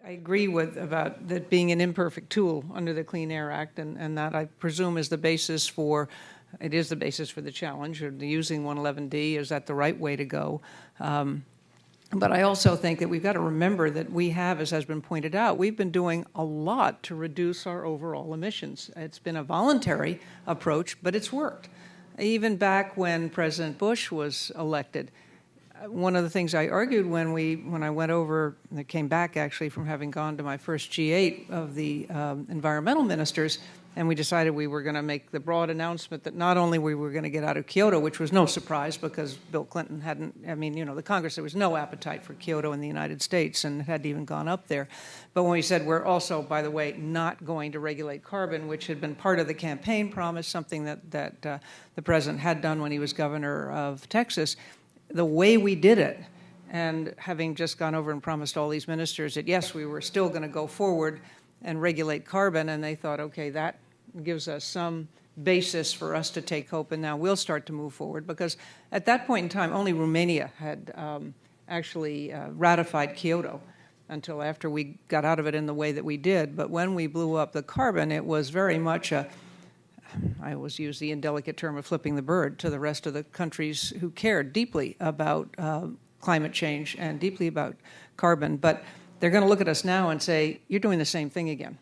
I agree with about that being an imperfect tool under the Clean Air Act, and that I presume is the basis for, it is the basis for the challenge, or using 111D, is that the right way to go? But I also think that we've got to remember that we have, as has been pointed out, we've been doing a lot to reduce our overall emissions. It's been a voluntary approach, but it's worked. Even back when President Bush was elected, one of the things I argued when I went over, and I came back actually from having gone to my first G8 of the environmental ministers, and we decided we were going to make the broad announcement that not only we were going to get out of Kyoto, which was no surprise because Bill Clinton hadn't, I mean, you know, the Congress, there was no appetite for Kyoto in the United States and it hadn't even gone up there. But when we said we're also, by the way, not going to regulate carbon, which had been part of the campaign promise, something that the president had done when he was governor of Texas, the way we did it, and having just gone over and promised all these ministers that, yes, we were still going to go forward and regulate carbon, and they thought, okay, that gives us some basis for us to take hope, and now we'll start to move forward. Because at that point in time, only Romania had actually ratified Kyoto until after we got out of it in the way that we did. But when we blew up the carbon, it was very much a, I always use the indelicate term of flipping the bird to the rest of the countries who cared deeply about climate change and deeply about carbon. But they're going to look at us now and say, you're doing the same thing again.